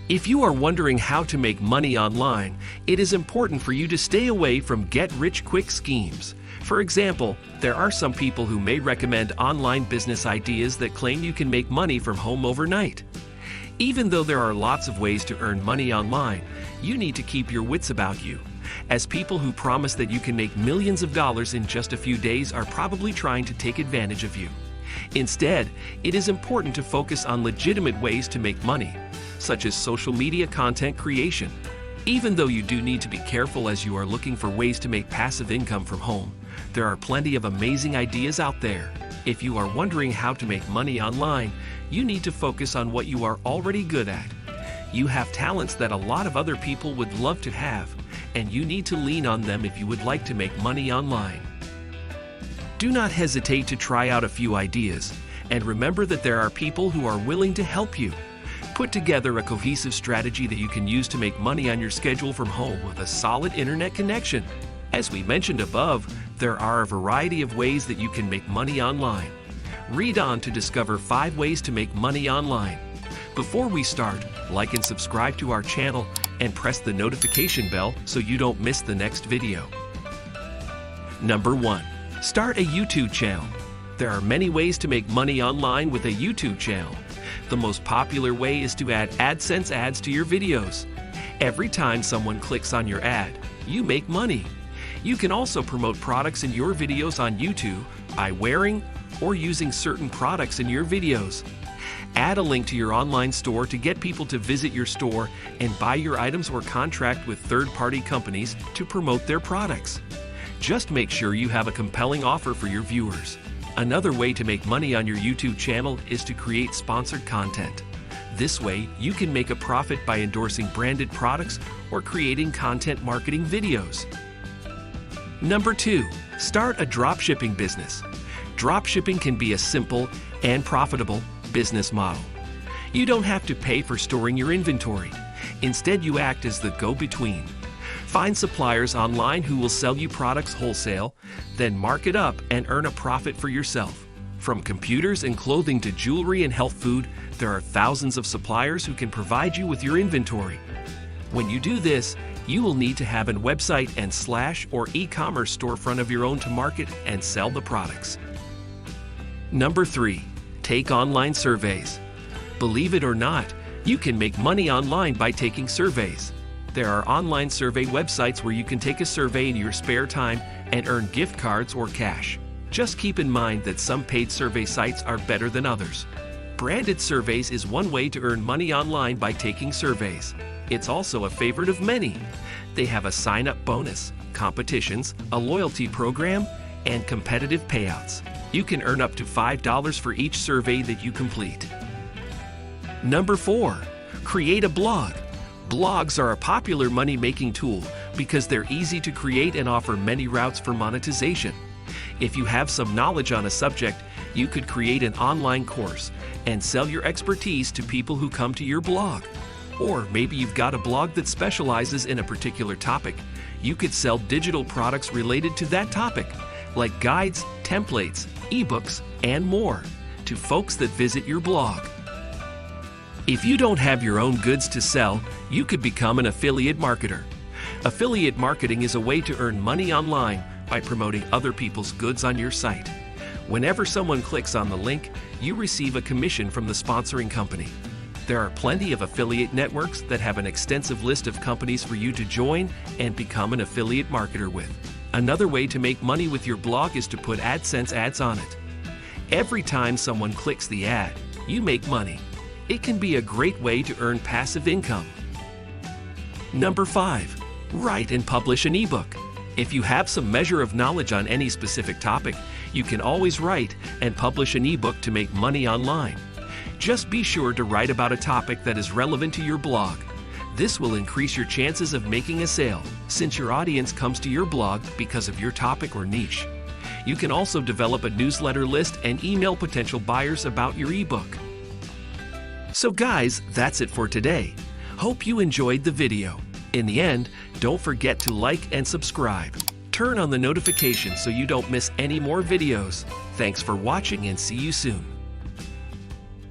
If you are wondering how to make money online, it is important for you to stay away from get-rich-quick schemes. For example, there are some people who may recommend online business ideas that claim you can make money from home overnight. Even though there are lots of ways to earn money online, you need to keep your wits about you, as people who promise that you can make millions of dollars in just a few days are probably trying to take advantage of you. Instead, it is important to focus on legitimate ways to make money, such as social media content creation. Even though you do need to be careful as you are looking for ways to make passive income from home, there are plenty of amazing ideas out there. If you are wondering how to make money online, you need to focus on what you are already good at. You have talents that a lot of other people would love to have, and you need to lean on them if you would like to make money online. Do not hesitate to try out a few ideas, and remember that there are people who are willing to help you. Put together a cohesive strategy that you can use to make money on your schedule from home with a solid internet connection. As we mentioned above, there are a variety of ways that you can make money online. Read on to discover 5 ways to make money online. Before we start, like and subscribe to our channel and press the notification bell so you don't miss the next video. Number 1. Start a YouTube channel. There are many ways to make money online with a YouTube channel. The most popular way is to add AdSense ads to your videos. Every time someone clicks on your ad, you make money. You can also promote products in your videos on YouTube by wearing or using certain products in your videos. Add a link to your online store to get people to visit your store and buy your items or contract with third-party companies to promote their products. Just make sure you have a compelling offer for your viewers. Another way to make money on your YouTube channel is to create sponsored content. This way, you can make a profit by endorsing branded products or creating content marketing videos. Number 2. Start a dropshipping business. Dropshipping can be a simple and profitable business model. You don't have to pay for storing your inventory. Instead, you act as the go-between. Find suppliers online who will sell you products wholesale, then mark it up and earn a profit for yourself. From computers and clothing to jewelry and health food, there are thousands of suppliers who can provide you with your inventory. When you do this, you will need to have a website and / or e-commerce storefront of your own to market and sell the products. Number 3. Take online surveys. Believe it or not, you can make money online by taking surveys. There are online survey websites where you can take a survey in your spare time and earn gift cards or cash. Just keep in mind that some paid survey sites are better than others. Branded surveys is one way to earn money online by taking surveys. It's also a favorite of many. They have a sign-up bonus, competitions, a loyalty program, and competitive payouts. You can earn up to $5 for each survey that you complete. Number 4. Create a blog. Blogs are a popular money-making tool because they're easy to create and offer many routes for monetization. If you have some knowledge on a subject, you could create an online course and sell your expertise to people who come to your blog. Or maybe you've got a blog that specializes in a particular topic. You could sell digital products related to that topic, like guides, templates, ebooks, and more, to folks that visit your blog. If you don't have your own goods to sell, you could become an affiliate marketer. Affiliate marketing is a way to earn money online by promoting other people's goods on your site. Whenever someone clicks on the link, you receive a commission from the sponsoring company. There are plenty of affiliate networks that have an extensive list of companies for you to join and become an affiliate marketer with. Another way to make money with your blog is to put AdSense ads on it. Every time someone clicks the ad, you make money. It can be a great way to earn passive income. Number 5. Write and publish an ebook. If you have some measure of knowledge on any specific topic, you can always write and publish an ebook to make money online. Just be sure to write about a topic that is relevant to your blog. This will increase your chances of making a sale, since your audience comes to your blog because of your topic or niche. You can also develop a newsletter list and email potential buyers about your ebook. So guys, that's it for today. Hope you enjoyed the video. In the end, don't forget to like and subscribe. Turn on the notifications so you don't miss any more videos. Thanks for watching and see you soon.